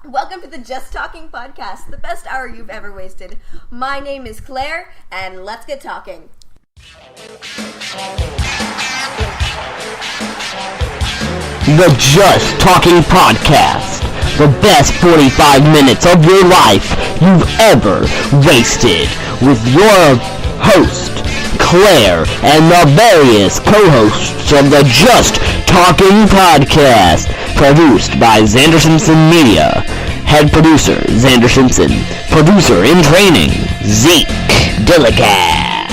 Welcome to the Just Talking podcast, the best hour you've ever wasted. My name is Claire, and let's get talking. The Just Talking podcast, the best 45 minutes of your life you've ever wasted, with your host, Claire, and the various co-hosts of the Just Talking podcast, produced by Xander Simpson Media. Head producer, Xander Simpson. Producer in training, Zeke Delicat.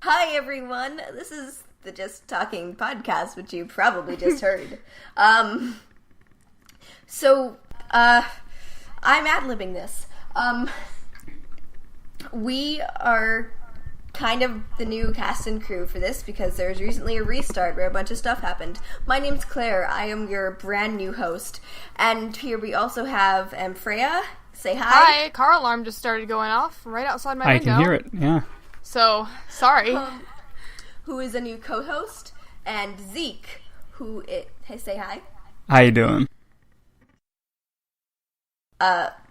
Hi everyone, this is the Just Talking podcast, which you probably just heard. I'm ad-libbing this. We are kind of the new cast and crew for this because there's recently a restart where a bunch of stuff happened. My name's Claire. I am your brand new host. And here we also have Freya. Say hi. Hi. Car alarm just started going off right outside my window. I can hear it, yeah. So, sorry. Who is a new co-host. And Zeke, hey, say hi. How you doing?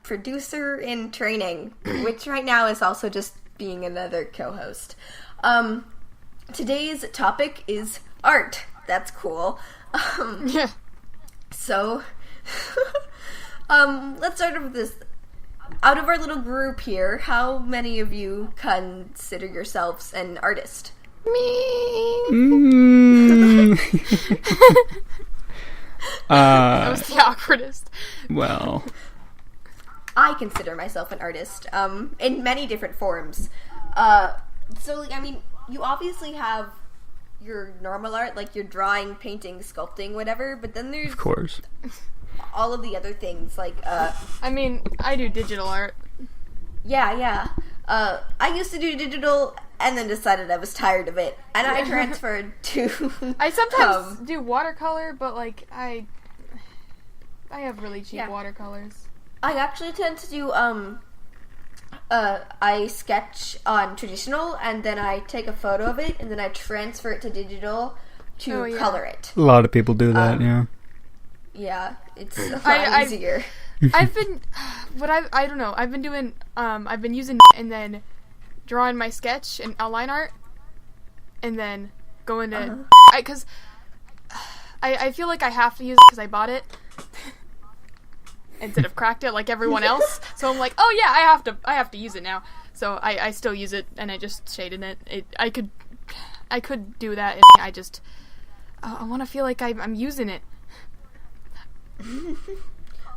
Producer in training, which right now is also just being another co-host. Today's topic is art. That's cool. Yeah. So, let's start with this. Out of our little group here, how many of you consider yourselves an artist? Me. That was the awkwardest. Well, I consider myself an artist, in many different forms. You obviously have your normal art, like your drawing, painting, sculpting, whatever, but then there's of course all of the other things, like, I do digital art. Yeah. I used to do digital, and then decided I was tired of it, and I transferred to... I sometimes do watercolor, but, like, I have really cheap watercolors. I actually tend to do, I sketch on traditional, and then I take a photo of it, and then I transfer it to digital to color it. a lot of people do that, yeah. Yeah, it's a lot easier. I've been doing, I've been using and then drawing my sketch and outline art, and then going to, because I feel like I have to use it because I bought it. Instead of cracked it like everyone else. So I'm like, oh yeah, I have to use it now. So I still use it, and I just shaded it. I could do that, and I want to feel like I'm using it.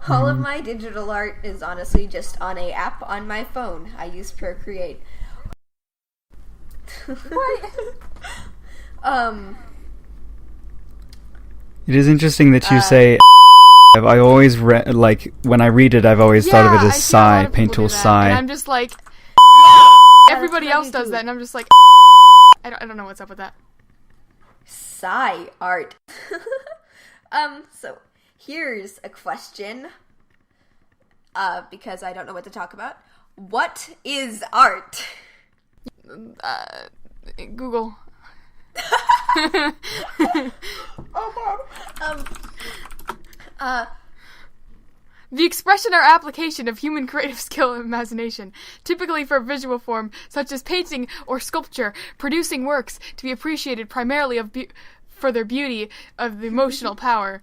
All of my digital art is honestly just on a app on my phone. I use Procreate. What? It is interesting that you say I always when I read it, I've always thought of it as sigh, paint tool sigh. And I'm just like, everybody else does that, and I'm just like, I don't know what's up with that. Sigh art. So here's a question, because I don't know what to talk about. What is art? Google. Oh man. The expression or application of human creative skill and imagination, typically for visual form, such as painting or sculpture, producing works to be appreciated primarily for their beauty of the emotional power.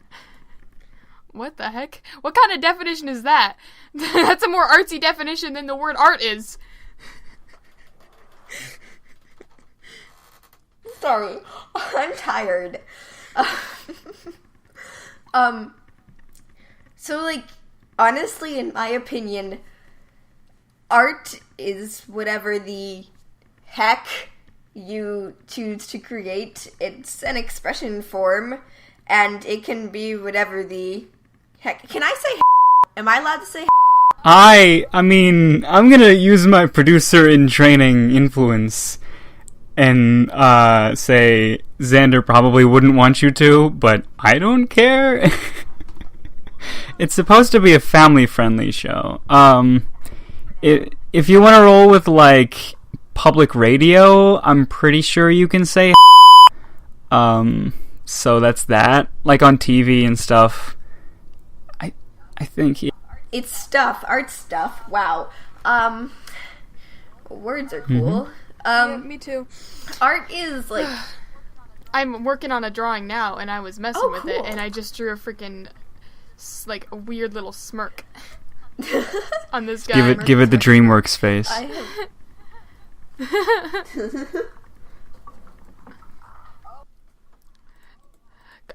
What the heck? What kind of definition is that? That's a more artsy definition than the word art is. Sorry, I'm tired. So, like, honestly, in my opinion, art is whatever the heck you choose to create. It's an expression form, and it can be whatever the heck. Can I say Am I allowed to say I mean, I'm gonna use my producer in training influence and say Xander probably wouldn't want you to, but I don't care. It's supposed to be a family-friendly show. If you want to roll with, like, public radio, I'm pretty sure you can say So that's that. Like on TV and stuff. I think It's stuff, art stuff. Wow. Words are cool. Yeah, me too. Art is like I'm working on a drawing now, and I was messing with it, cool. and I just drew a freaking like a weird little smirk on this guy. give it the DreamWorks face.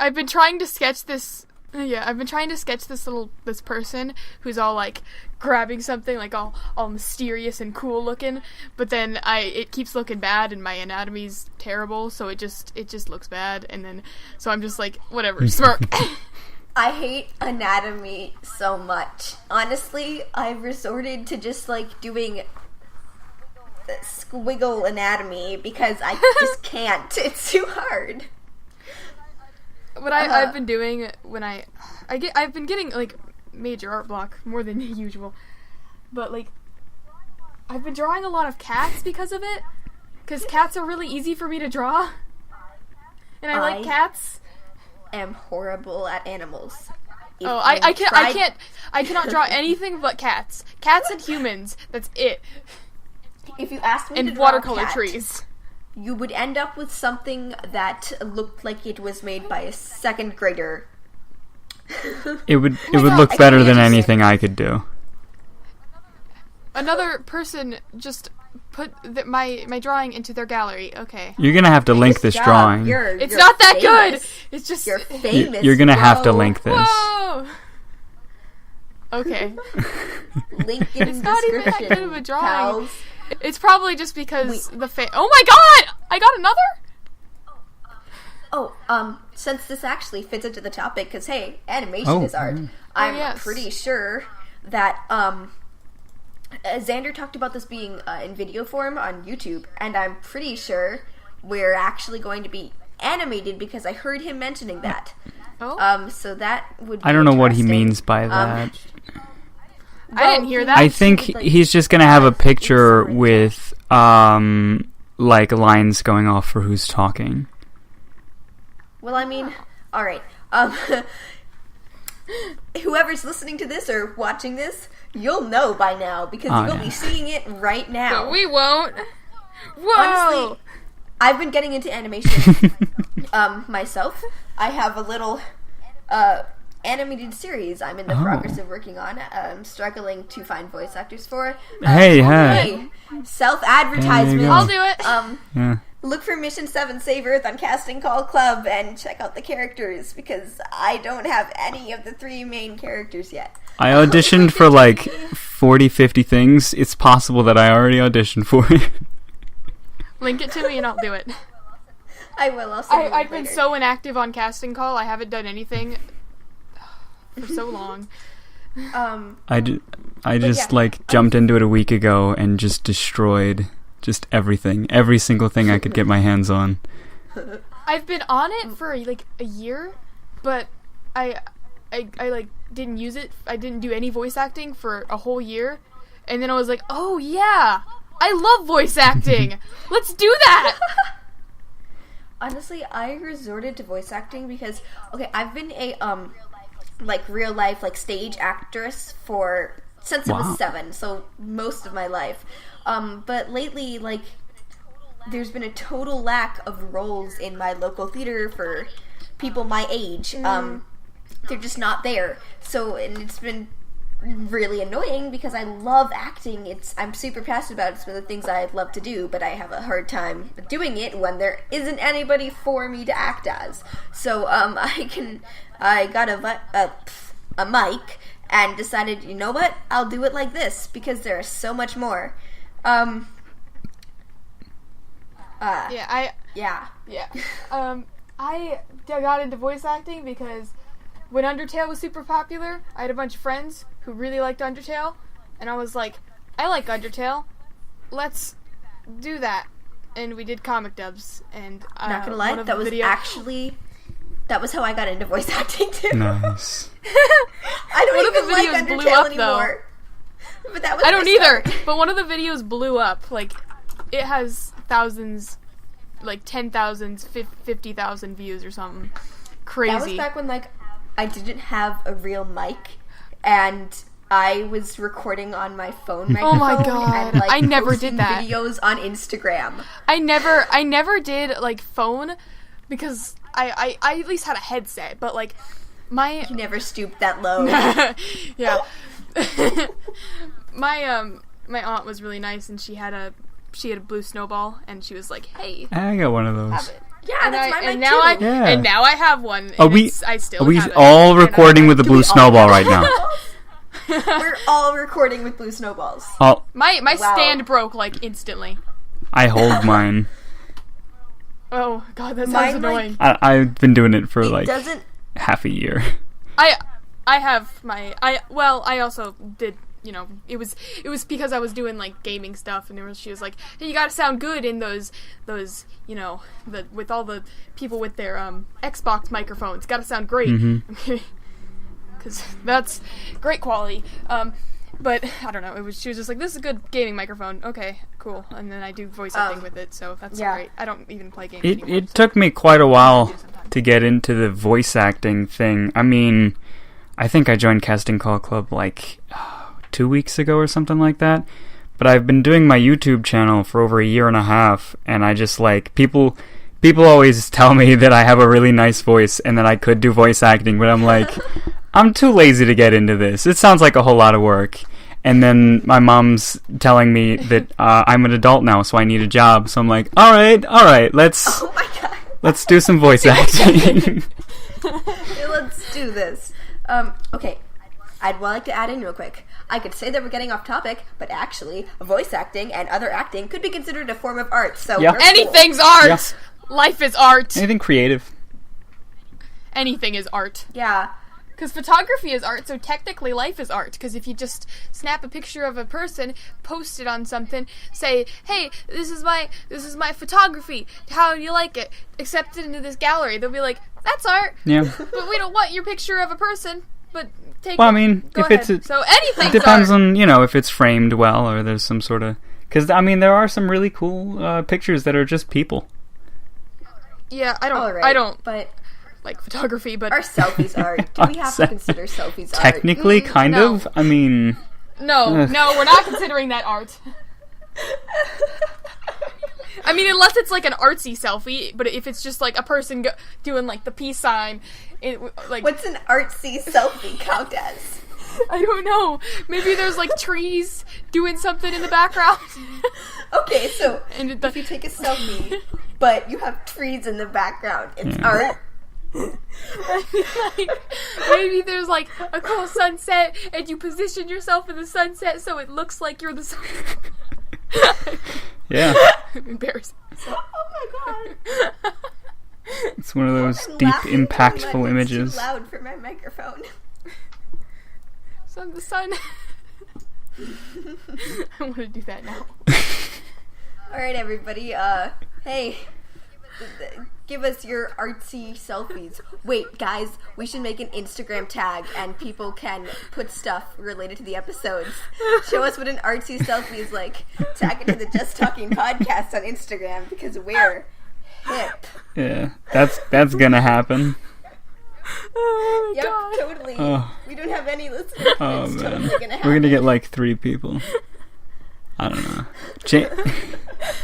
I've been trying to sketch this. Yeah, I've been trying to sketch this person who's all like grabbing something, like all mysterious and cool looking. But then it keeps looking bad, and my anatomy's terrible, so it just looks bad. And then so I'm just like, whatever, smirk. I hate anatomy so much. Honestly, I've resorted to just like doing squiggle anatomy because I just can't. It's too hard. What I've been doing when I've been getting like major art block more than usual, but like I've been drawing a lot of cats because of it, because cats are really easy for me to draw, and I like cats. Am horrible at animals. I cannot draw anything but cats and humans. That's it. If you asked me to And draw watercolor a cat, trees. you would end up with something that looked like it was made by a second grader. It would God, look I better can't than understand. anything I could do. Another person just put my drawing into their gallery. Okay. You're gonna have to link this Job. drawing. It's You're not that famous. good. It's just You're famous. You're gonna have to bro. link this. Whoa. Okay. Link in It's not even that description, good of a drawing. pals. It's probably just because oh my god! I got another? Oh, since this actually fits into the topic, because hey, animation is art. I'm yes. pretty sure that Xander talked about this being in video form on YouTube, and I'm pretty sure we're actually going to be animated because I heard him mentioning that. Oh. So that would be I don't know what he interesting. means by that. I didn't hear that. I think he's just gonna have a picture with like lines going off for who's talking. Well, I mean, all right. Whoever's listening to this or watching this, you'll know by now because you'll be seeing it right now. But we won't. Whoa! Honestly, I've been getting into animation myself. I have a little animated series I'm in the progress of working on. I'm struggling to find voice actors for. Hey. Self-advertisement. There you go. I'll do it. Yeah. Look for Mission 7 Save Earth on Casting Call Club and check out the characters because I don't have any of the 3 main characters yet. I auditioned for like 40, 50 things. It's possible that I already auditioned for it. Link it to me and I'll do it. I will. I'll send you I've one been later. so inactive on Casting Call. I haven't done anything for so long. I just like jumped into it a week ago and just destroyed just everything. Every single thing I could get my hands on. I've been on it for like a year, but I like didn't use it. I didn't do any voice acting for a whole year. And then I was like, "Oh yeah, I love voice acting. Let's do that." Honestly, I resorted to voice acting because I've been a like real life like stage actress since I was 7, so most of my life. But lately, like, there's been a total lack of roles in my local theater for people my age. They're just not there. So, and it's been really annoying because I love acting. I'm super passionate about it. It's one of the things I'd love to do, but I have a hard time doing it when there isn't anybody for me to act as. So, I got a mic and decided, you know what? I'll do it like this because there is so much more. Yeah. I got into voice acting because when Undertale was super popular, I had a bunch of friends who really liked Undertale, and I was like, I like Undertale. Let's do that. And we did comic dubs, and not gonna lie, that was how I got into voice acting too. Nice. I don't One of the even like videos blew Undertale up, anymore. But that was I don't my either, start. but one of the videos blew up. Like, it has thousands like 10,000, 50,000 views or something crazy. That was back when like I didn't have a real mic and I was recording on my phone microphone. Oh my god! And, like, I never did that. Videos on Instagram. I never did like phone because I at least had a headset, but like my You never stooped that low. yeah. My aunt was really nice, and she had a blue snowball, and she was like, "Hey, I got one of those. Have it. Yeah, that's my mic and now too. and now I have one. Are and we I still are we have it. all And recording with the Do blue we all snowball have right now? We're all recording with blue snowballs. my Wow. stand broke like instantly. I hold mine. Oh god, that sounds Mine, like, annoying. I've been doing it for It like doesn't. half a year. I have my I also did, you know, it was because I was doing like gaming stuff, and she was like, hey, you gotta sound good in those you know, with all the people with their Xbox microphones, gotta sound great. Because that's great quality. But I don't know. She was just like, "This is a good gaming microphone." Okay, cool. And then I do voice acting with it, so that's great. I don't even play games anymore. It took me quite a while to get into the voice acting thing. I mean, I think I joined Casting Call Club like 2 weeks ago or something like that. But I've been doing my YouTube channel for over a year and a half, and I just like people always tell me that I have a really nice voice and that I could do voice acting, but I'm like, I'm too lazy to get into this. It sounds like a whole lot of work. And then my mom's telling me that I'm an adult now, so I need a job. So I'm like, all right, let's Oh my god. let's do some voice acting. Let's do this. Okay. I'd like to add in real quick. I could say that we're getting off topic, but actually, voice acting and other acting could be considered a form of art. So Yeah. we're cool. Anything's art. Yeah. Life is art. Anything creative. Anything is art. Yeah. Because photography is art, so technically life is art. Because if you just snap a picture of a person, post it on something, say, "Hey, this is my photography. How do you like it? Accept it into this gallery." They'll be like, "That's art." Yeah. But we don't want your picture of a person. But take Well, it. I mean, Go if ahead. it's so anything it depends art. on, you know, if it's framed well or there's some sort of... Because, I mean, there are some really cool pictures that are just people. Yeah, I Alright, don't But like photography, but are selfies art? Do we have to consider selfies art? Technically, kind no. of. I mean... no, we're not considering that art. I mean, unless it's like an artsy selfie, but if it's just like a person doing like the peace sign, like What's an artsy selfie count as? I don't know. Maybe there's like trees doing something in the background. Okay, so And if you take a selfie, but you have trees in the background, it's art. Like, maybe there's like a cool sunset, and you position yourself in the sunset so it looks like you're the sun. Yeah. Embarrassing. Oh my god. It's one of those I'm deep, laughing impactful when it's images. too loud for my microphone. The sun. I want to do that now. Alright, everybody, hey, give us your artsy selfies. Wait, guys, we should make an Instagram tag and people can put stuff related to the episodes. Show us what an artsy selfie is like. Tag it to the Just Talking podcast on Instagram because we're hip. Yeah, that's gonna happen. Oh my Yep, god. totally. Oh. We don't have any listeners. But Oh, it's man. totally gonna happen. We're gonna get like 3 people. I don't know.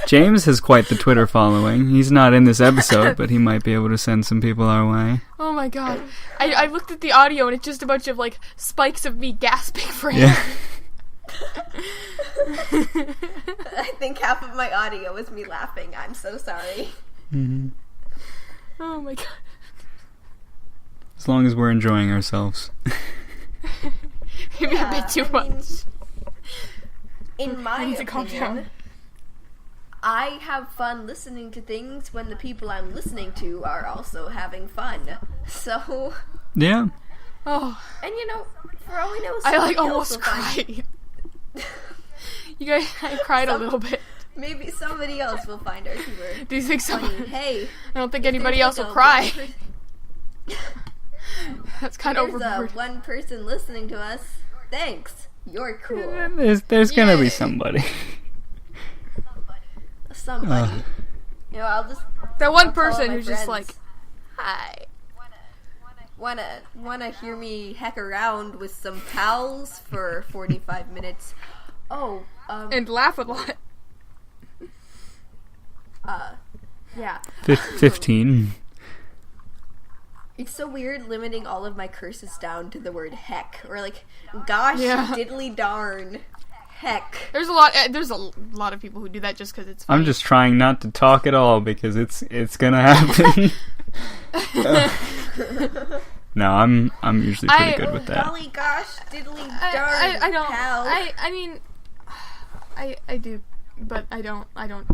James has quite the Twitter following. He's not in this episode, but he might be able to send some people our way. Oh my god. I looked at the audio and it's just a bunch of like spikes of me gasping for air. Yeah. I think half of my audio was me laughing. I'm so sorry. Mm-hmm. Oh my god. As long as we're enjoying ourselves. Maybe a bit too I mean, much. In my I need to calm opinion, down. I have fun listening to things when the people I'm listening to are also having fun. So, Yeah. Oh, and you know, for all we know, I like somebody else almost will find- cried. You guys, I cried a little bit. Maybe somebody else will find our humor Do you think so? funny. Hey, I don't think if anybody there's else will like a cry. one That's kind of There's overboard. one person listening to us. Thanks. You're cool. There's gonna be Yay. somebody. Somebody. You know, I'll just That one I'll call person my who's just friends. like, hi. Wanna hear me heck around with some pals for 45 minutes? Oh, And laugh a lot. yeah. 15. It's so weird limiting all of my curses down to the word heck, or like, gosh, Yeah. diddly darn, heck. There's a lot of people who do that just because it's funny. I'm just trying not to talk at all because it's gonna happen. No, I'm usually pretty good with that. Golly gosh, diddly darn, I don't. pal. I mean, I do, but I don't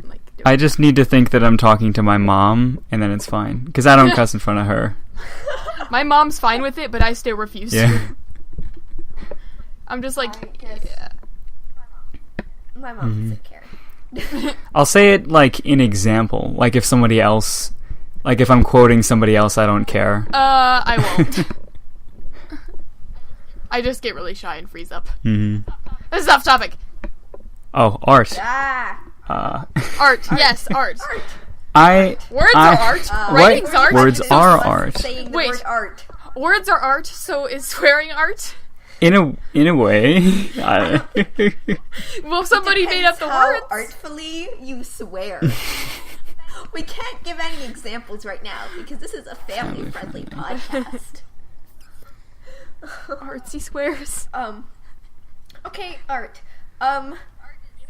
like do I it. just need to think that I'm talking to my mom, and then it's fine. Because I don't cuss in front of her. My mom's fine with it, but I still refuse Yeah. to. I'm just like, I guess yeah. my mom doesn't care. I'll say it like in example. Like if somebody else... Like if I'm quoting somebody else, I don't care. I won't. I just get really shy and freeze up. Mm-hmm. This is off topic. Oh, art. Ah, Art, yes, art. Words are art. What? Writing's art. Words So- are art. saying the Wait. word art. Words are art. So is swearing art? In a way. Well, somebody made up the How words. artfully you swear. We can't give any examples right now because this is a family-friendly podcast. Artsy swears. Okay, art.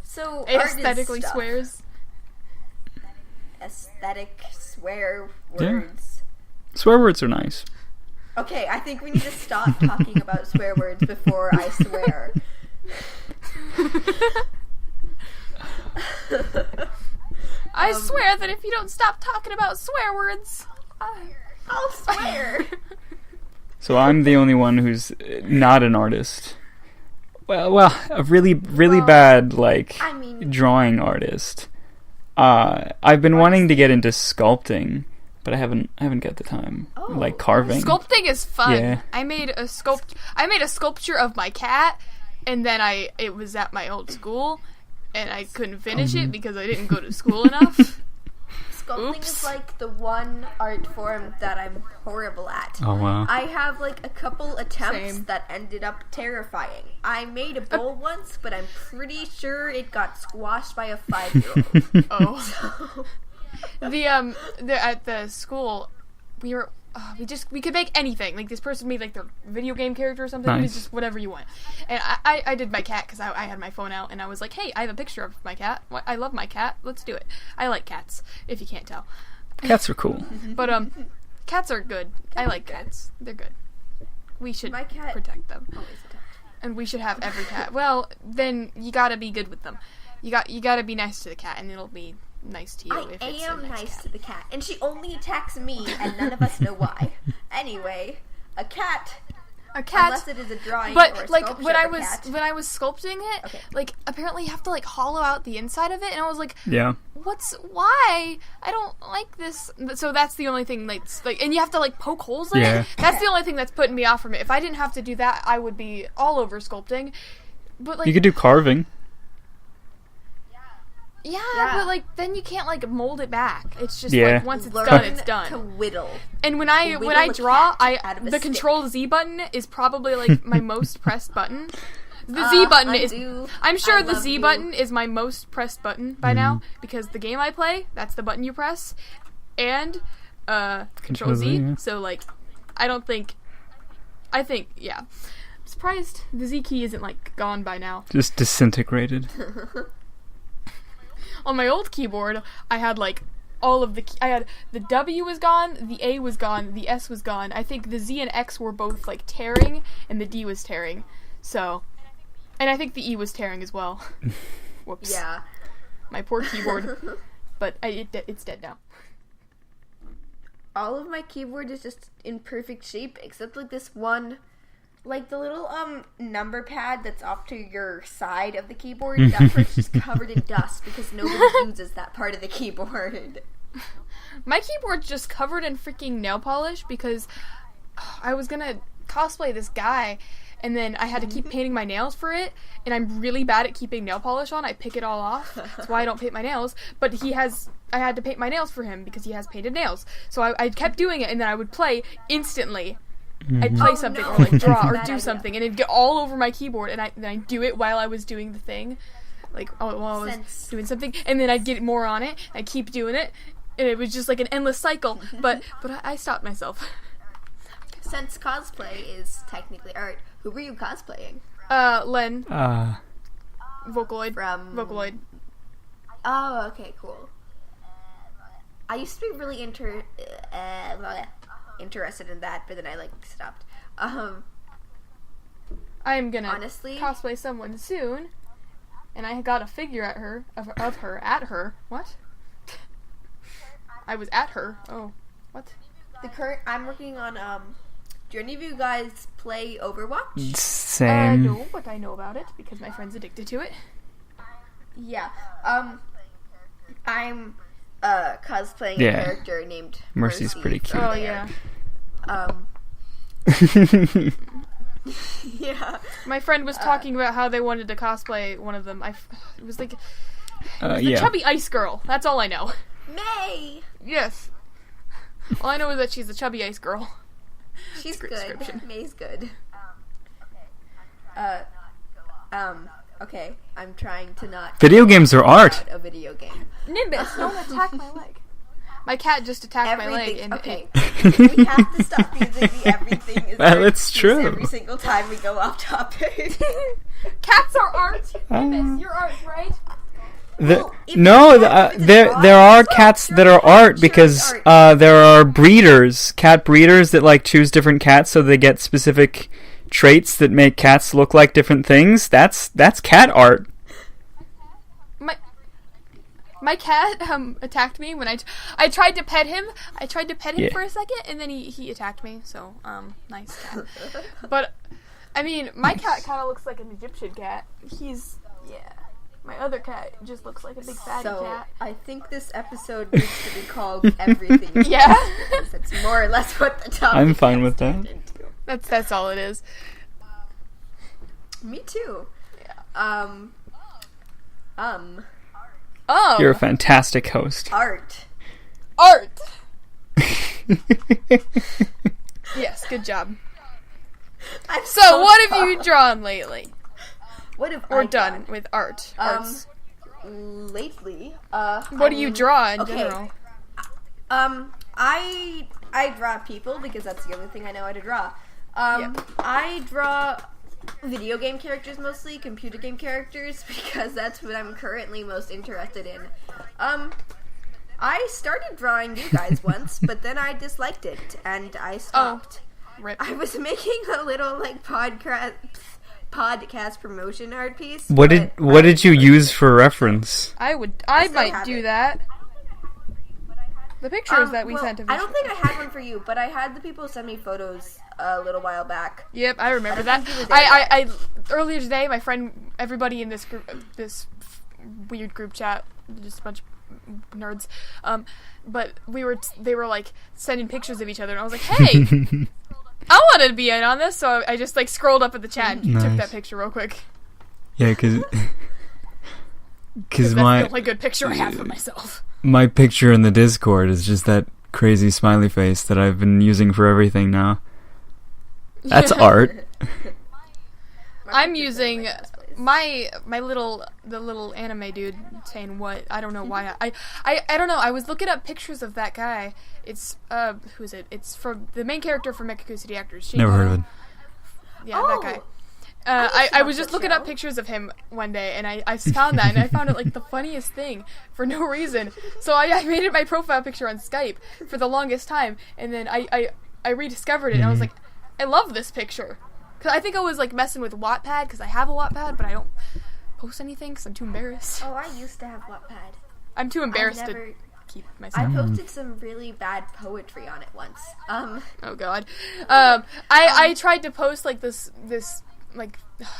So It art is aesthetically stuff. swears. Aesthetic swear Yeah. words. Swear words are nice. Okay, I think we need to stop talking about swear words before I swear. I swear that if you don't stop talking about swear words, I'll swear. So I'm the only one who's not an artist. Well, a really bad I mean- drawing artist. I've been wanting to get into sculpting, but I haven't got the time. Oh. Like carving. sculpting is fun. Yeah. I made a sculpture of my cat, and then it was at my old school, and I couldn't finish it because I didn't go to school enough. Sculpting Oops. is like the one art form that I'm horrible at. Oh wow. I have like a couple attempts Same. that ended up terrifying. I made a bowl once, but I'm pretty sure it got squashed by a 5-year-old. Oh. At the school, we could make anything. Like this person made like their video game character or something. It was Nice. just whatever you want. And I did my cat because I had my phone out and I was like, hey, I have a picture of my cat. I love my cat. Let's do it. I like cats, if you can't tell. Cats are cool. But cats are good. I like cats. They're good. We should My cat- protect them. Always attacked. And we should have every cat. Well, then you gotta be good with them. You gotta be nice to the cat, and it'll be nice to you. I if it's a am nice nice cat. to the cat, and she only attacks me, and none of us know why. Anyway, a cat, A cat. unless it is a drawing or But a like sculpture when I of a was cat. sculpting it, Okay. like apparently you have to like hollow out the inside of it, and I was like, Yeah. why? I don't like this. So that's the only thing that's like, and you have to like poke holes in Yeah. it. That's the only thing that's putting me off from it. If I didn't have to do that, I would be all over sculpting. But like, You could do carving. yeah, Yeah. but like then you can't like mold it back. It's just Yeah. like once it's Learn done, it's to done. whittle. And when I whittle a draw, cat out of a the stick. Control Z button is probably like my most pressed button. The Z button is. undo. I'm sure I the love Z you. button is my most pressed button by now because the game I play, that's the button you press, and Control Z. yeah. So like, I think yeah. I'm surprised the Z key isn't like gone by now. Just disintegrated. On my old keyboard, I had like all of I had the W was gone, the A was gone, the S was gone. I think the Z and X were both like tearing, and the D was tearing. So, and I think the E was tearing as well. Whoops. Yeah. My poor keyboard. But it's dead now. All of my keyboard is just in perfect shape, except like this one, like the little number pad that's off to your side of the keyboard. That part's just covered in dust because nobody uses that part of the keyboard. My keyboard's just covered in freaking nail polish because I was gonna cosplay this guy, and then I had to keep painting my nails for it, and I'm really bad at keeping nail polish on. I pick it all off. That's why I don't paint my nails. But I had to paint my nails for him because he has painted nails. So I kept doing it, and then I would play instantly. I'd play something or like draw or do something, and it'd get all over my keyboard, and then I'd do it while I was doing the thing, like while I was doing something, and then I'd get more on it. I'd keep doing it, and it was just like an endless cycle. But I stopped myself. Since cosplay is technically art, who were you cosplaying? Len. Vocaloid. From Vocaloid. Oh, okay, cool. I used to be really interested in that, but then I stopped. I'm gonna honestly cosplay someone soon, and I got a figure at her of her at her. What? I was at her. Oh, what? I'm working on do any of you guys play Overwatch? Same. No, but I know about it because my friend's addicted to it. Yeah. I'm cosplaying a character named Mercy's pretty cute. Oh yeah. Yeah. My friend was talking about how they wanted to cosplay one of them. It was like the Yeah. chubby ice girl. That's all I know. May. Yes. All I know is that she's a chubby ice girl. She's Great good. description. May's good. Okay. I'm trying to not. Video games are art. A video game. Nimbus, don't attack my leg. My cat just attacked my leg. And okay. We have to stop using the everything is art That's excuse true. every single time we go off topic. Cats are art. Nimbus, you're art, right? There are cats that are art because there are cat breeders that choose different cats so they get specific traits that make cats look like different things. That's cat art. My cat attacked me when I tried to pet him. I tried to pet him for a second, and then he attacked me. So nice cat. But I mean, my cat kind of looks like an Egyptian cat. My other cat just looks like a big fatty cat. I think this episode needs to be called Everything. Yeah. Because it's more or less what the topic I'm fine with that. That's all it is. Me too. Yeah. Oh. You're a fantastic host. Art. Yes, good job. I'm So what have you drawn lately? What have Or I done with art? Arts. Lately, What do you draw in general? I draw people because that's the only thing I know how to draw. I draw video game characters mostly, computer game characters, because that's what I'm currently most interested in. I started drawing you guys once, but then I disliked it, and I stopped. Rip. I was making a little, podcast promotion art piece. What did you use for reference? I might do that. The pictures that we sent to I don't think I had one for you, but I had the people send me photos a little while back. Yep, I remember that. I earlier today, my friend, everybody in this group, this weird group chat, just a bunch of nerds, but they were sending pictures of each other, and I was like, hey, I wanted to be in on this, so I just scrolled up at the chat and took that picture real quick. Yeah, because that's the only good picture I have for myself. My picture in the Discord is just that crazy smiley face that I've been using for everything now. That's art. I'm using the little anime dude saying what. I don't know why. I don't know. I was looking up pictures of that guy. It's who is it? It's from the main character from Mekaku City Actors. Never heard of it. Yeah, that guy. I was just looking up pictures of him one day, and I found that, and I found it the funniest thing for no reason. So I made it my profile picture on Skype for the longest time, and then I rediscovered it, and I was like, I love this picture. Cause I think I was messing with Wattpad, because I have a Wattpad, but I don't post anything because I'm too embarrassed. Oh, I used to have Wattpad. I'm too embarrassed to keep myself. I posted some really bad poetry on it once. Oh God. I tried to post this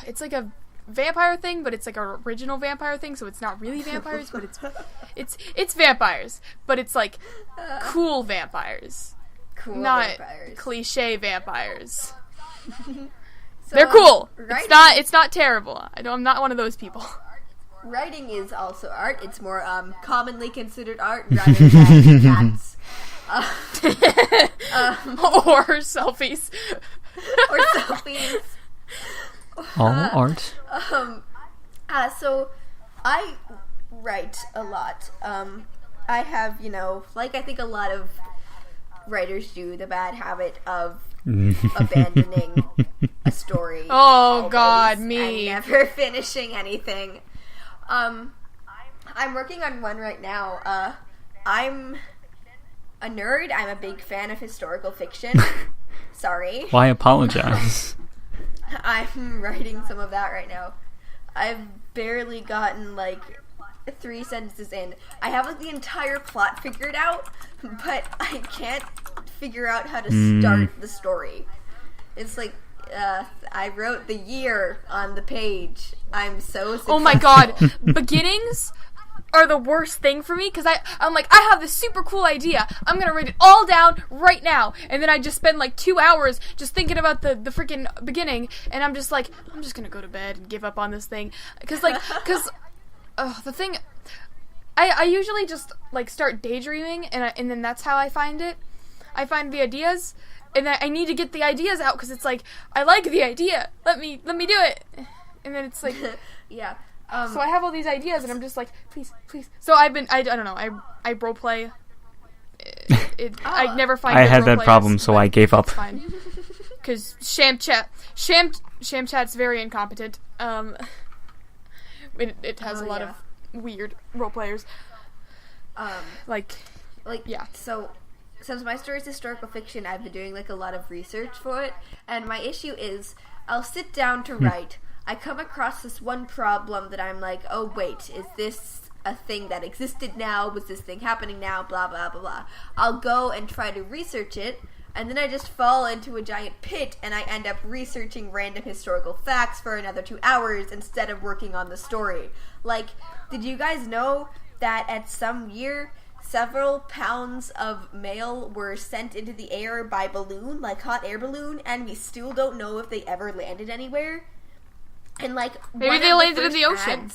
it's a vampire thing, but it's an original vampire thing, so it's not really vampires, but it's vampires, but it's cool vampires, Cool not vampires. cliche vampires. So, They're cool. Writing, It's not terrible. I'm not one of those people. Writing is also art. It's more commonly considered art rather than cats. Or selfies. Or selfies. All art. So I write a lot. I have, like I think a lot of writers do, the bad habit of abandoning a story. Oh God, me. And never finishing anything. I'm working on one right now. I'm a nerd. I'm a big fan of historical fiction. Sorry. Why apologize? I'm writing some of that right now. I've barely gotten 3 sentences in. I have the entire plot figured out, but I can't figure out how to start the story. It's I wrote the year on the page. I'm so successful. Oh my God, beginnings are the worst thing for me, because I'm like, I have this super cool idea. I'm gonna write it all down right now, and then I just spend 2 hours just thinking about the freaking beginning, and I'm just like, I'm just gonna go to bed and give up on this thing, because the thing, I usually just start daydreaming, and then that's how I find it. I find the ideas, and then I need to get the ideas out, because it's I like the idea. Let me do it, and then it's yeah. So I have all these ideas, and I'm just please. So I don't know, I roleplay. I never find. I had that problem, so I gave up. Fine. Because Sham Chat's very incompetent. It has a lot of weird roleplayers. Yeah. So, since my story is historical fiction, I've been doing a lot of research for it, and my issue is I'll sit down to write. I come across this one problem that I'm like, oh wait, is this a thing that existed now? Was this thing happening now? Blah, blah, blah, blah. I'll go and try to research it, and then I just fall into a giant pit, and I end up researching random historical facts for another 2 hours instead of working on the story. Did you guys know that at some year, several pounds of mail were sent into the air by balloon, hot air balloon, and we still don't know if they ever landed anywhere? And maybe they landed in the ocean.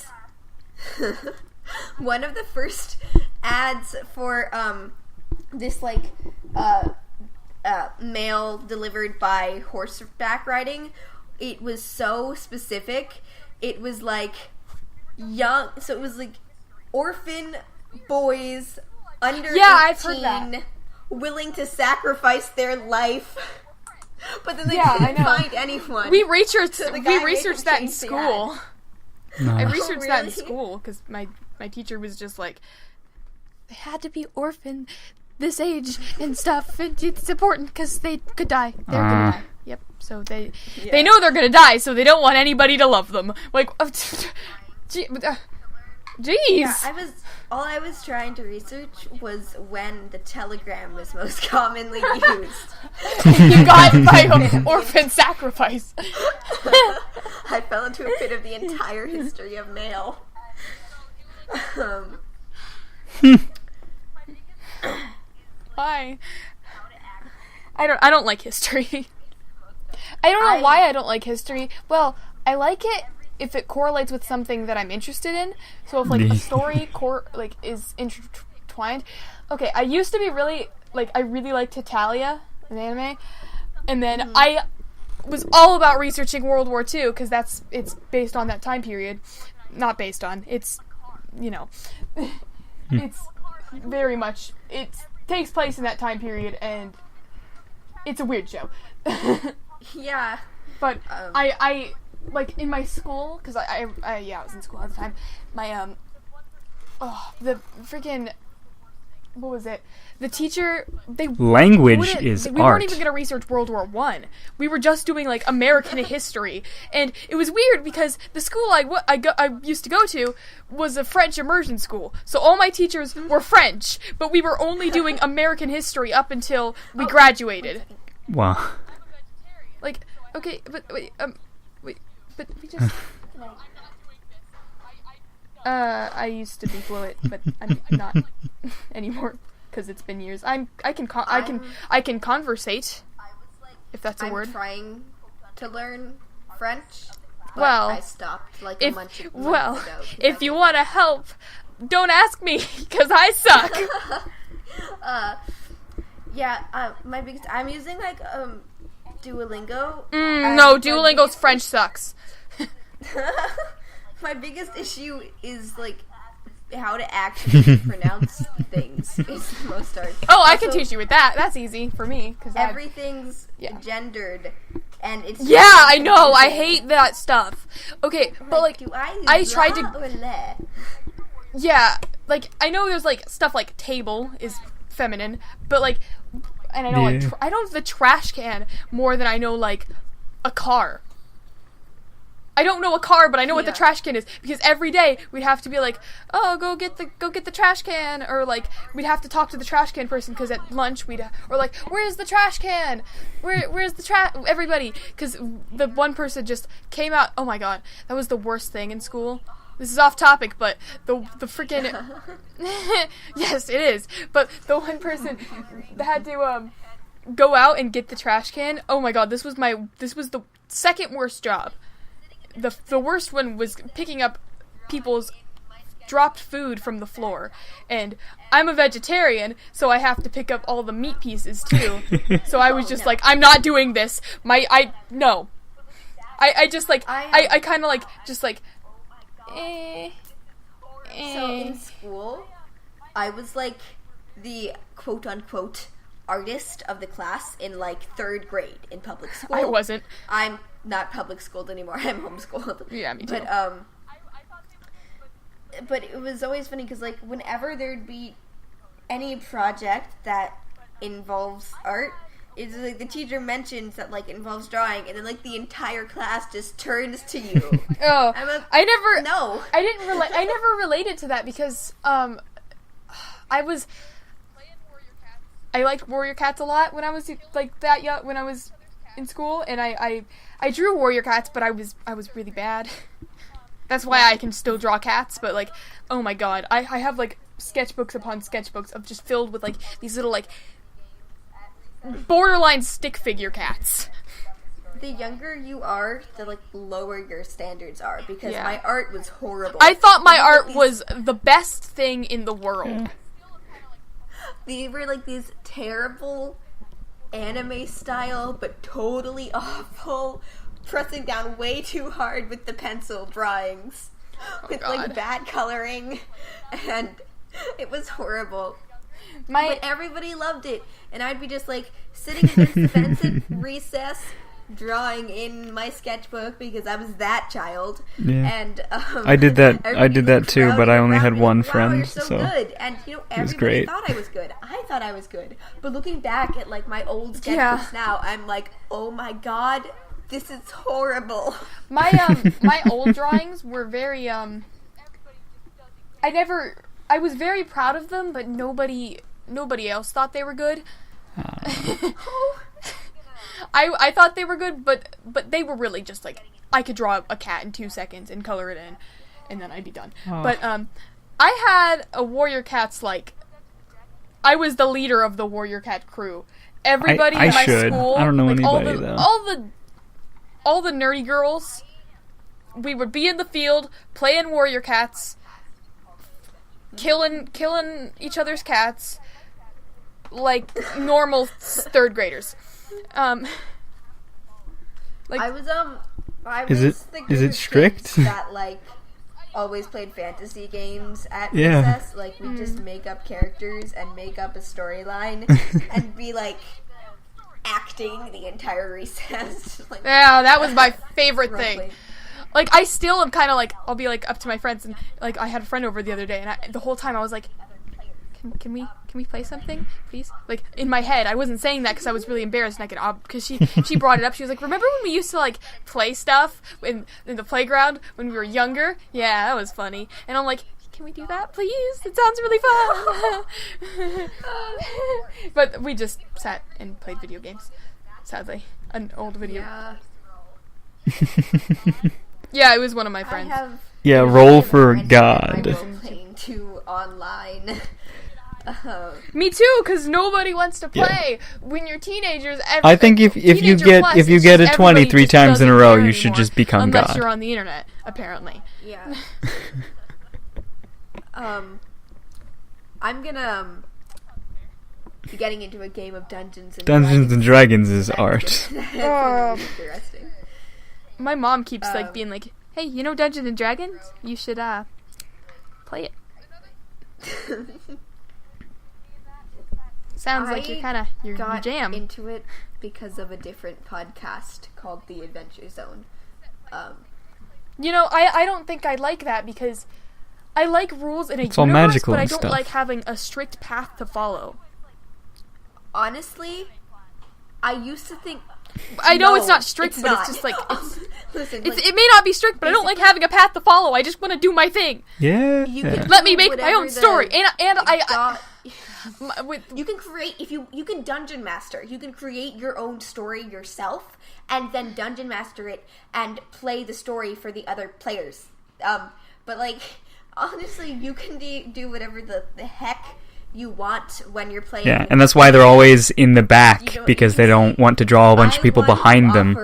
One of the first ads for this mail delivered by horseback riding, it was so specific. It was young, so it was orphan boys under 18 I've heard that. willing to sacrifice their life. But then they I couldn't know. find anyone. We researched So the guy made them that in change the school. No. I researched that in really? school because my teacher was just they had to be orphan this age and stuff. And it's important because they could die. They're gonna die. Yep. So they know they're gonna die, so they don't want anybody to love them. Jeez. Yeah, all I was trying to research was when the telegram was most commonly used. You got my orphan sacrifice. I fell into a pit of the entire history of mail. Why? I don't like history. I don't know why I don't like history. Well, I like it if it correlates with something that I'm interested in. So if a story is intertwined. Okay, I used to be really I really liked Italia, an anime, and then I was all about researching World War II because it's based on that time period. Not based on. It's it's very much it takes place in that time period, and it's a weird show. Yeah. But I in my school, because I was in school at the time, my the freaking, what was it? The teacher, language is we art. weren't even going to research World War I. We were just doing American history, and it was weird because the school I used to go to was a French immersion school, so all my teachers were French, but we were only doing American history up until we graduated. Wow. Okay, but wait, but we just. I used to be fluent, but I'm not anymore because it's been years. I can conversate, if that's a word. I'm trying to learn French. But Well, I stopped like a month ago. If you want to help, don't ask me, because I suck. My biggest. I'm using like Duolingo. No, Duolingo's French sucks. My biggest issue is like how to actually pronounce things. Is the most hard. Oh, I can teach you with that. That's easy for me because everything's gendered, and it's I know. I hate that stuff. Okay, but like do I tried to. or le? Yeah, like I know there's like stuff like table is feminine, but like, and I know like I know the trash can more than I know like a car. I don't know a car, but I know what the trash can is because every day we'd have to be like, oh, go get the trash can, or like we'd have to talk to the trash can person because at lunch or like, where's the trash can? Where's the trash? Everybody, because the one person just came out. Oh my god, that was the worst thing in school. This is off topic, but the freaking yes, it is. But the one person had to go out and get the trash can. Oh my god, this was the second worst job. The worst one was picking up people's dropped food from the floor. And I'm a vegetarian, so I have to pick up all the meat pieces too. So I was just like, I'm not doing this. I just like, I kind of like, just like, So in school, I was like the quote-unquote artist of the class in like 3rd grade in public school. I wasn't. I'm not public schooled anymore. I'm homeschooled. Yeah, me too. But it was always funny because like whenever there'd be any project that involves art, it's like the teacher mentions that like involves drawing, and then like the entire class just turns to you. Oh, I never related to that because I liked Warrior Cats a lot when I was like that young, when I was in school, and I drew Warrior Cats, but I was really bad. That's why I can still draw cats, but like, oh my god, I have like sketchbooks upon sketchbooks of just filled with like these little like borderline stick figure cats. The younger you are, the like lower your standards are, because my art was horrible. I thought my art was the best thing in the world. They were like these terrible anime style, but totally awful, pressing down way too hard with the pencil drawings, with like bad coloring, and it was horrible. But everybody loved it, and I'd be just like sitting against the fence at recess, drawing in my sketchbook because I was that child. Yeah. And I did that too, but I only had one friend, you're so good. And you know, everybody thought I was good. I thought I was good. But looking back at like my old sketchbooks now, I'm like, oh my god, this is horrible. My old drawings were very I was very proud of them, but nobody else thought they were good. I thought they were good, but they were really just like, I could draw a cat in 2 seconds and color it in, and then I'd be done. Oh. But I had a Warrior Cats, like, I was the leader of the Warrior Cat crew. Everybody in my school, I don't know like, anybody though. All the nerdy girls, we would be in the field playing Warrior Cats, killing each other's cats, like normal 3rd graders. Like I was is it strict? That like always played fantasy games at recess. Like we just make up characters and make up a storyline and be like acting the entire recess. Like, yeah, that was my favorite thing. Like I still am kind of like, I'll be like up to my friends, and like I had a friend over the other day, and the whole time I was like, Can we play something, please? Like, in my head, I wasn't saying that because I was really embarrassed, and because she brought it up. She was like, remember when we used to, like, play stuff in the playground when we were younger? Yeah, that was funny. And I'm like, can we do that, please? It sounds really fun. But we just sat and played video games, sadly. An old video. Yeah, it was one of my friends. Roll for God. Playing to online. Me too, because nobody wants to play when you're teenagers. I think if you get a 20 3 times in a row, you should just become unless God. You're on the internet, apparently. Yeah. I'm gonna be getting into a game of Dungeons and Dragons is art. That's gonna be interesting. My mom keeps being like, "Hey, you know Dungeons and Dragons? You should play it." Sounds like you're kind of your jam. Into it because of a different podcast called The Adventure Zone. You know, I don't think I like that because I like rules in a all universe, magical but I and don't stuff. like having a strict path to follow. Honestly, I used to think... I know No, it's not strict, it's but not. it's just like... Listen, it may not be strict, but I don't like having a path to follow. I just want to do my thing. Yeah. You can Let me make my whatever own story. And you can create you can dungeon master. You can create your own story yourself and then dungeon master it and play the story for the other players. But like honestly, you can do whatever the heck you want when you're playing. Yeah, and that's why they're always in the back because they don't want to draw a bunch of people behind them.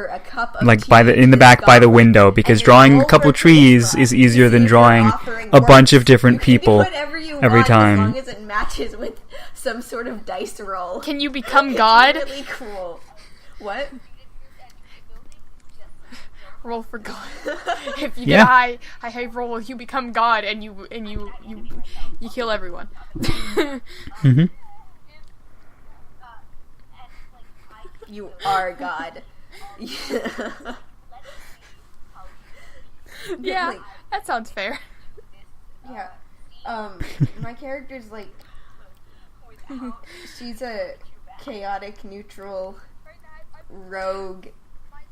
Like in the back by the window, because drawing a couple trees is easier than drawing a bunch of different people every time. As long as it matches with some sort of dice roll. Can you become God? It's really cool. What? Roll for God. If you get a high roll, you become God, and you kill everyone. Mm-hmm. You are God. Yeah, Like, that sounds fair. yeah. My character's like, she's a chaotic, neutral, rogue,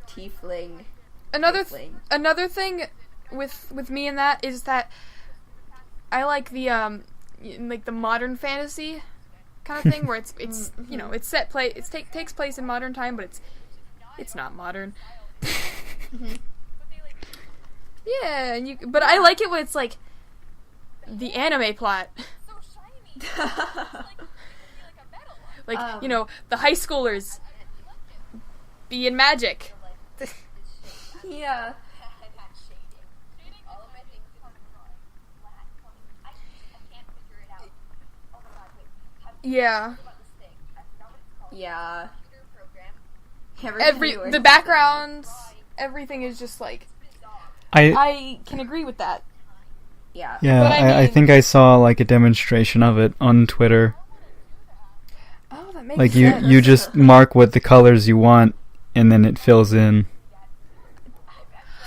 tiefling. Another thing with me in that is that I like the modern fantasy kind of thing where it's you know it's takes place in modern time, but it's not modern. Yeah, but I like it when it's like the anime plot. Like, you know, the high schoolers being magic. Yeah. Yeah. Yeah. The backgrounds, everything is just like I can agree with that. Yeah. Yeah, But I I think I saw like a demonstration of it on Twitter. Oh, that makes Like sense. you just mark what the colors you want, and then it fills in.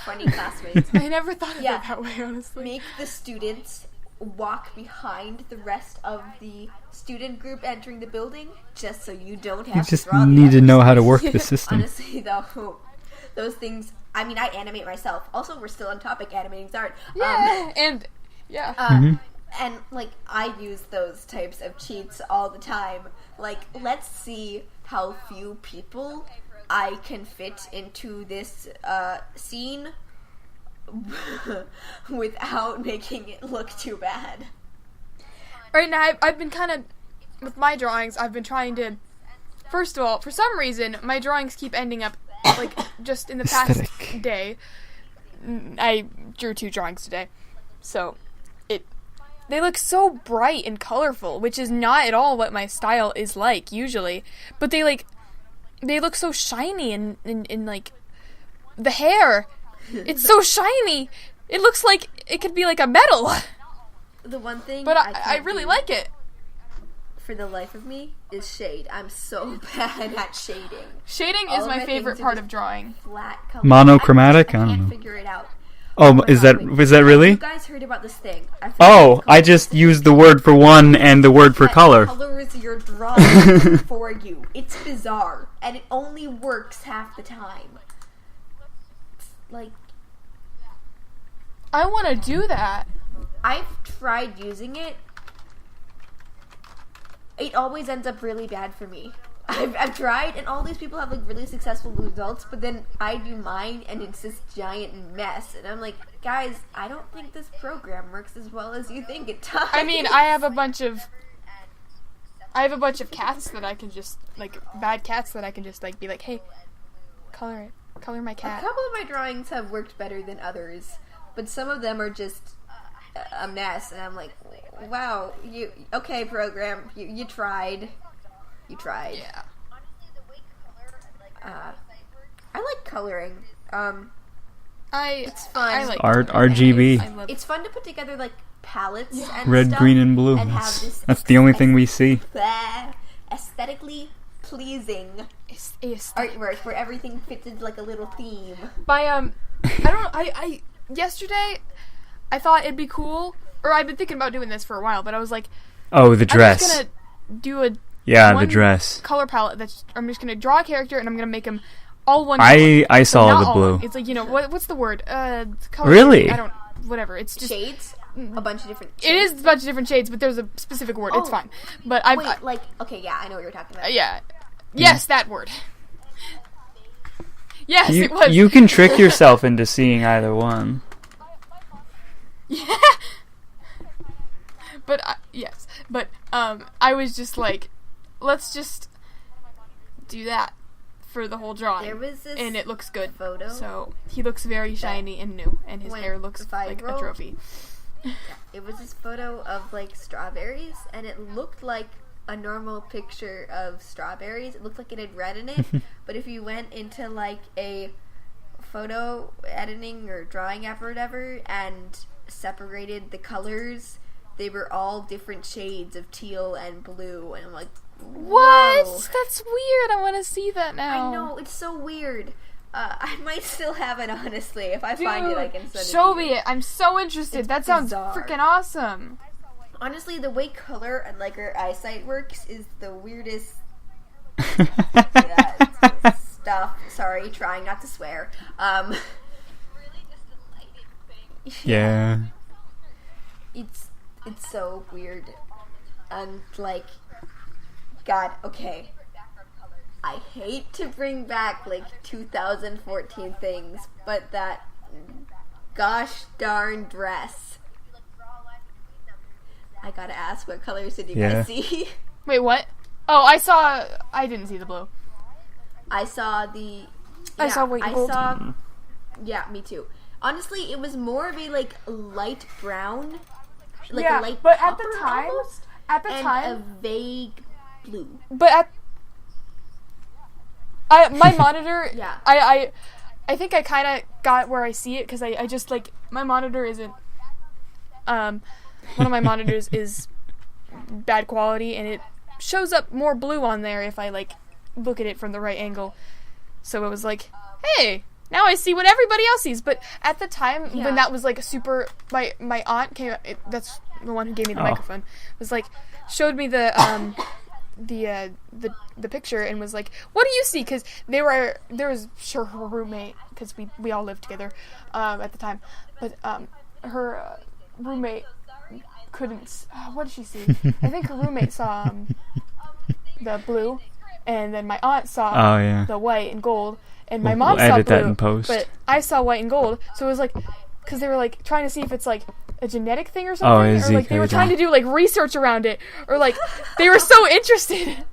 Funny classmates. I never thought of Yeah. it that way, honestly. Make the students walk behind the rest of the student group entering the building, just so you don't have You to just draw the need to others. know how to work the system. Honestly, though, those things. I mean, I animate myself. Also, we're still on topic. Animating's art. Yeah, Mm-hmm. And like I use those types of cheats all the time. Like, let's see how few people I can fit into this scene without making it look too bad. Right now, I've been kind of with my drawings. I've been trying to. First of all, for some reason, my drawings keep ending up like just in the past Aesthetic. day. I drew 2 drawings today, so they look so bright and colorful, which is not at all what my style is like usually. But they look so shiny and like the hair. It's so shiny. It looks like it could be like a metal. The one thing, But I can't really do like it. for the life of me is shade. I'm so bad at shading. Shading All is of my my favorite things are part just of drawing. Flat color. Monochromatic? I I don't can't know. figure it out. Oh, my is God, that wait. is that really? You guys heard about this thing? I forget Oh, what it's I called. just used the word for one and the word for That color. colors your drawing for you. It's bizarre, and it only works half the time. Like, I want to do that. I've tried using it. It always ends up really bad for me. I've tried, and all these people have like really successful results, but then I do mine, and it's this giant mess. And I'm like, guys, I don't think this program works as well as you think it does. I mean, I have a bunch of I have a bunch of cats that I can just, like, bad cats that I can just, like, be like, hey, color it. Color my A cat. couple of my drawings have worked better than others, but some of them are just a mess, and I'm like, wow, okay, program, you tried. You tried. Yeah. I like coloring. It's fun. I like Art, coloring. RGB. I love It's fun to put together, like, palettes and Red, stuff, green, and blue. and have this That's the only thing we see. aesthetically pleasing aesthetic. artwork where everything fits into, like, a little theme. I yesterday, I thought it'd be cool, or I've been thinking about doing this for a while, but I was like, Oh, the I'm dress. just gonna do a Yeah, one the dress. color palette. I'm just gonna draw a character and I'm gonna make them all one. I color. saw Not the all blue. one. It's like, you know, what's the word? Color Really? I don't. Whatever. It's just. Shades? A bunch of different It is a bunch of different shades, but there's a specific word. It's Oh. fine. But I. Wait, like, okay, yeah, I know what you're talking about. Yeah. Yes, that word. Yes, it was. You can trick yourself into seeing either one. Yeah. But yes, but I was just like, let's just do that for the whole drawing. There was this and it looks good. photo. So he looks very shiny and new, and his went hair looks like a viral. trophy. It was this photo of, like, strawberries, and it looked like a normal picture of strawberries. It looked like it had red in it, but if you went into, like, a photo editing or drawing app or whatever and separated the colors, they were all different shades of teal and blue, and I'm like, What? whoa. That's weird. I want to see that now. I know, it's so weird. I might still have it, honestly. If I find it, I can send it show to me you. it. I'm so interested. It's that sounds bizarre. freaking awesome. Honestly, the way color and, like, our eyesight works is the weirdest stuff. Sorry, trying not to swear. Yeah. It's so weird. And, like, God, okay. I hate to bring back, like, 2014 things, but that gosh darn dress. I gotta ask, what colors did you guys see? Wait, what? Oh, I didn't see the blue. I saw the... I saw white and gold. Yeah, me too. Honestly, it was more of a, like, light brown. Like Yeah, a light but at the copper time- almost, At the and time, a vague blue. but my monitor, Yeah. I think I kind of got where I see it because I just, like, my monitor isn't, one of my monitors is bad quality and it shows up more blue on there if I, like, look at it from the right angle. So it was like, hey, now I see what everybody else sees. But at the time when that was, like, super, my aunt came, that's the one who gave me the microphone, was like, showed me the picture and was like, what do you see? Because there was her roommate, because we all lived together at the time, but her roommate couldn't, what did she see? I think her roommate saw the blue, and then my aunt saw the white and gold, and my mom We'll saw edit blue, that in post. but I saw white and gold, so it was like, because they were, like, trying to see if it's, like, a genetic thing or something, or, like, they were trying to do, like, research around it, or, like, they were so interested.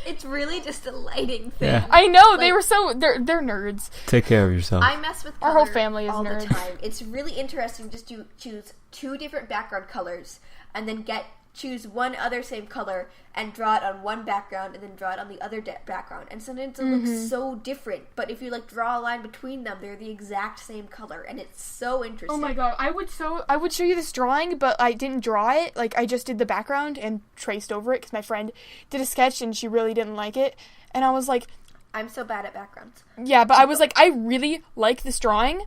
It's really just a lighting thing. Yeah. I know, Like, they were so, they're nerds. Take care of yourself. I mess with color Our whole family is all nerds. the time. It's really interesting just to choose two different background colors and then choose one other same color and draw it on one background and then draw it on the other background. And sometimes it looks so different, but if you, like, draw a line between them, they're the exact same color, and it's so interesting. Oh my god, I would show you this drawing, but I didn't draw it. Like, I just did the background and traced over it because my friend did a sketch and she really didn't like it. And I was like, I'm so bad at backgrounds. yeah, but I was like, I really like this drawing.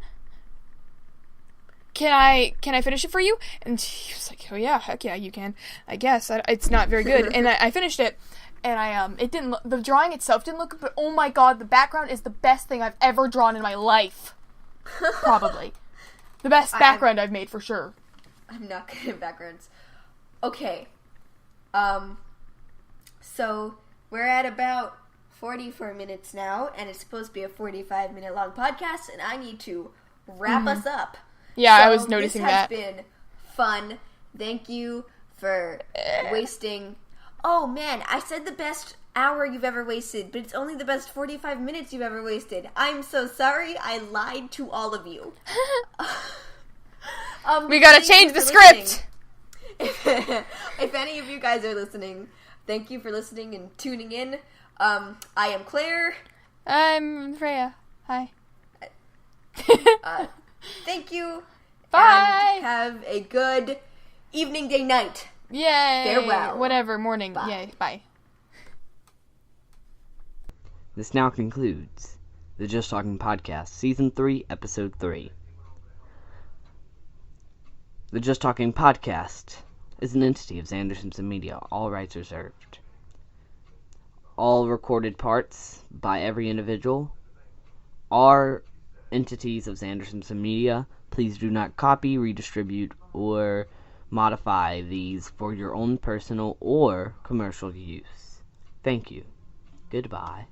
Can I finish it for you? And he was like, oh yeah, heck yeah, you can. I guess it's not very good. And I finished it, and it didn't. The drawing itself didn't look good, but oh my god, the background is the best thing I've ever drawn in my life. Probably the best background I've made for sure. I'm not good at backgrounds. Okay. So we're at about 44 minutes now, and it's supposed to be a 45-minute long podcast, and I need to wrap us up. Yeah, So I was noticing that. This has been fun. Thank you for wasting Oh man, I said the best hour you've ever wasted, but it's only the best 45 minutes you've ever wasted. I'm so sorry. I lied to all of you. We gotta change the script! If any of you guys are listening, thank you for listening and tuning in. I am Claire. I'm Freya. Hi. Thank you. Bye! And have a good evening, day, night. Yay! Farewell. Whatever, morning. Bye. Yay, bye. This now concludes the Just Talking Podcast, Season 3, Episode 3. The Just Talking Podcast is an entity of Xander Simpson Media. All rights reserved. All recorded parts by every individual are entities of Xander Simpson Media. Please do not copy, redistribute, or modify these for your own personal or commercial use. Thank you. Goodbye.